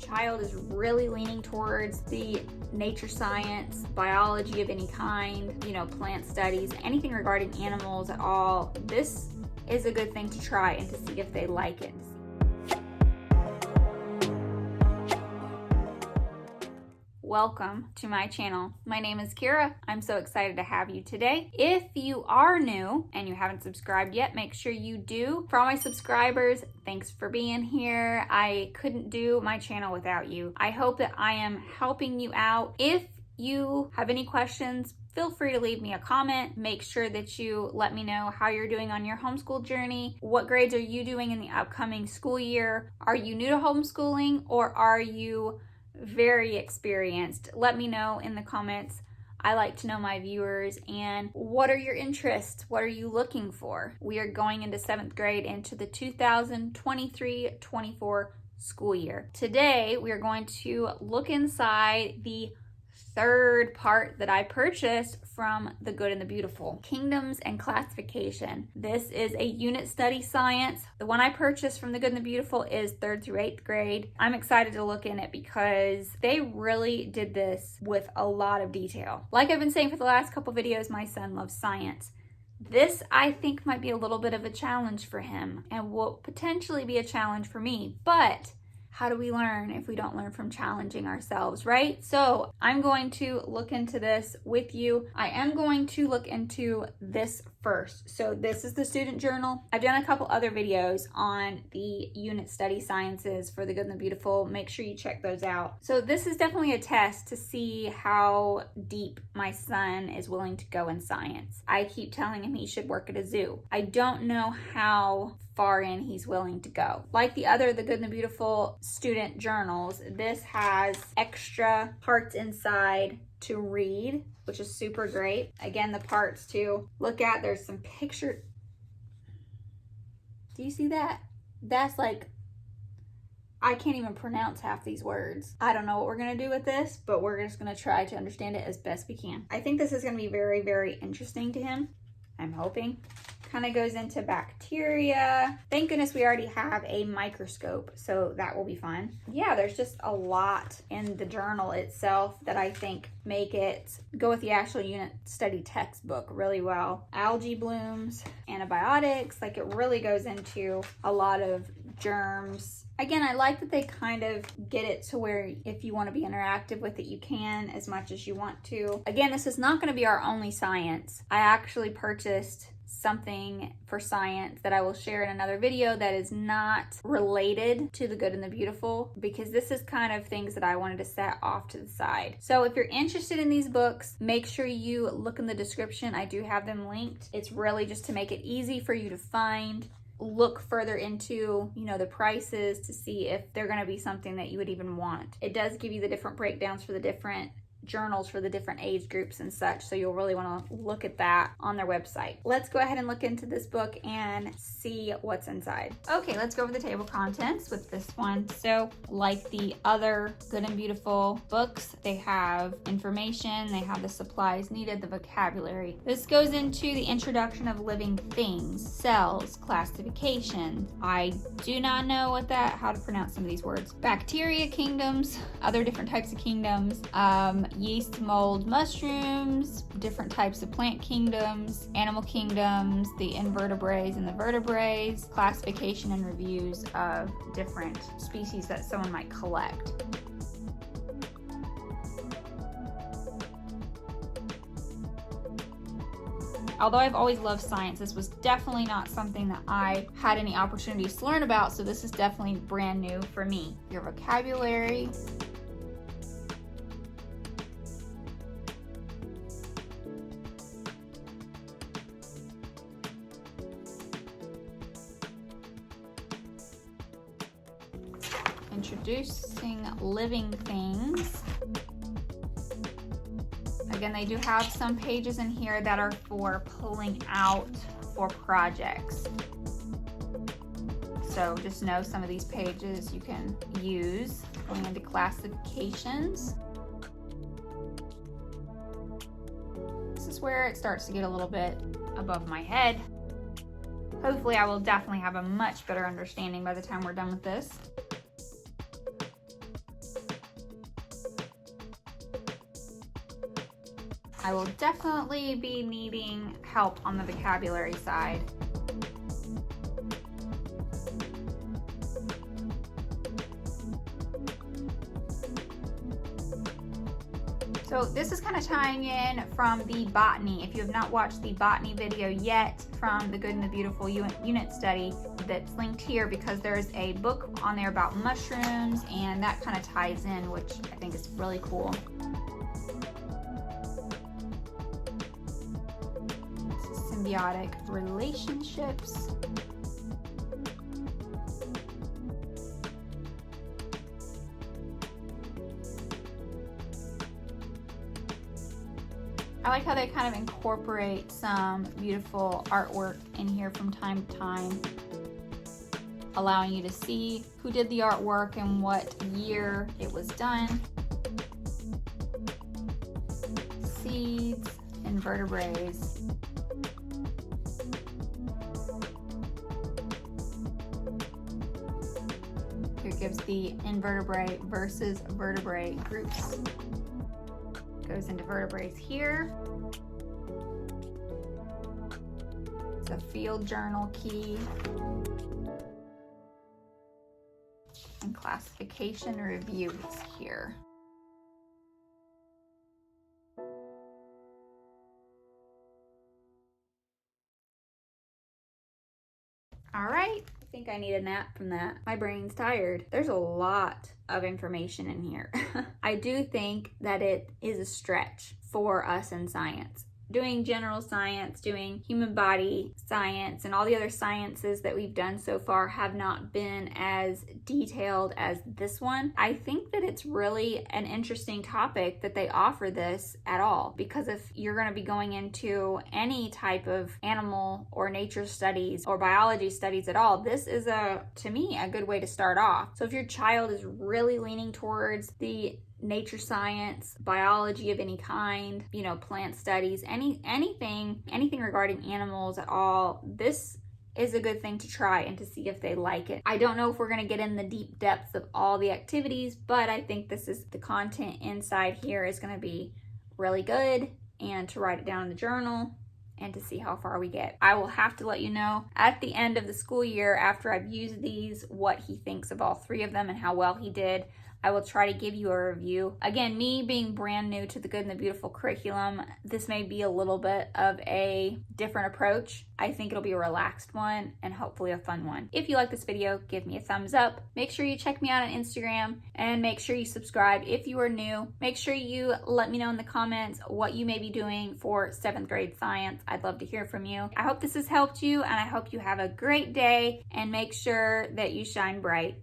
child is really leaning towards the nature science, biology of any kind, plant studies, anything regarding animals at all, this is a good thing to try and to see if they like it. Welcome to my channel. My name is Kira. I'm so excited to have you today. If you are new and you haven't subscribed yet, make sure you do. For all my subscribers, thanks for being here. I couldn't do my channel without you. I hope that I am helping you out. If you have any questions, feel free to leave me a comment. Make sure that you let me know how you're doing on your homeschool journey. What grades are you doing in the upcoming school year? Are you new to homeschooling or are you very experienced? Let me know in the comments. I like to know my viewers and what are your interests? What are you looking for? We are going into 7th grade into the 2023-24 school year. Today, we are going to look inside the third part that I purchased from The Good and the Beautiful, Kingdoms and Classification. This is a unit study science. The one I purchased from The Good and the Beautiful is 3rd through 8th grade. I'm excited to look in it because they really did this with a lot of detail. Like I've been saying for the last couple videos, my son loves science. This, I think, might be a little bit of a challenge for him and will potentially be a challenge for me, but how do we learn if we don't learn from challenging ourselves, right? So I'm going to look into this with you. I am going to look into this first. So this is the student journal. I've done a couple other videos on the unit study sciences for The Good and the Beautiful. Make sure you check those out. So this is definitely a test to see how deep my son is willing to go in science. I keep telling him he should work at a zoo. I don't know how far in he's willing to go. Like the other The Good and the Beautiful student journals, this has extra parts inside to read, which is super great. Again, the parts to look at, there's some picture. Do you see that? That's like, I can't even pronounce half these words. I don't know what we're gonna do with this, but we're just gonna try to understand it as best we can. I think this is gonna be very, very interesting to him. I'm hoping. Kind of goes into bacteria. Thank goodness we already have a microscope, so that will be fun. Yeah, there's just a lot in the journal itself that I think make it go with the actual unit study textbook really well. Algae blooms, antibiotics, like it really goes into a lot of germs. Again, I like that they kind of get it to where if you want to be interactive with it, you can as much as you want to. Again, this is not going to be our only science. I actually purchased something for science that I will share in another video that is not related to The Good and the Beautiful, because this is kind of things that I wanted to set off to the side. So if you're interested in these books, make sure you look in the description. I do have them linked. It's really just to make it easy for you to find. Look further into, the prices to see if they're going to be something that you would even want. It does give you the different breakdowns for the different journals for the different age groups and such, so you'll really want to look at that on their website. Let's go ahead and look into this book and see what's inside. Okay, let's go over the table of contents with this one. So like the other Good and Beautiful books, they have information, they have the supplies needed, the vocabulary. This goes into the introduction of living things, cells, classification. I do not know how to pronounce some of these words. Bacteria kingdoms, other different types of kingdoms, yeast, mold, mushrooms, different types of plant kingdoms, animal kingdoms, the invertebrates and the vertebrates, classification and reviews of different species that someone might collect. Although I've always loved science, this was definitely not something that I had any opportunities to learn about, so this is definitely brand new for me. Your vocabulary. Introducing living things. Again, they do have some pages in here that are for pulling out for projects. So just know some of these pages you can use. Going into classifications. This is where it starts to get a little bit above my head. Hopefully I will definitely have a much better understanding by the time we're done with this. I will definitely be needing help on the vocabulary side. So this is kind of tying in from the botany. If you have not watched the botany video yet from the Good and the Beautiful unit study, that's linked here because there's a book on there about mushrooms, and that kind of ties in, which I think is really cool. Symbiotic relationships. I like how they kind of incorporate some beautiful artwork in here from time to time, allowing you to see who did the artwork and what year it was done. Seeds, invertebrates. Here gives the invertebrate versus vertebrate groups. Goes into vertebrates here. It's a field journal key. And classification reviews here. All right, I think I need a nap from that. My brain's tired. There's a lot of information in here. I do think that it is a stretch for us in science. Doing general science, doing human body science, and all the other sciences that we've done so far have not been as detailed as this one. I think that it's really an interesting topic that they offer this at all, because if you're going to be going into any type of animal or nature studies or biology studies at all, this is to me, a good way to start off. So if your child is really leaning towards the nature science, biology of any kind, you know, plant studies, anything regarding animals at all, this is a good thing to try and to see if they like it. I don't know if we're going to get in the deep depths of all the activities, but I think the content inside here is going to be really good, and to write it down in the journal and to see how far we get. I will have to let you know at the end of the school year, after I've used these, what he thinks of all three of them and how well he did. I will try to give you a review. Again, me being brand new to the Good and the Beautiful curriculum, this may be a little bit of a different approach. I think it'll be a relaxed one and hopefully a fun one. If you like this video, give me a thumbs up. Make sure you check me out on Instagram, and make sure you subscribe if you are new. Make sure you let me know in the comments what you may be doing for 7th grade science. I'd love to hear from you. I hope this has helped you, and I hope you have a great day, and make sure that you shine bright.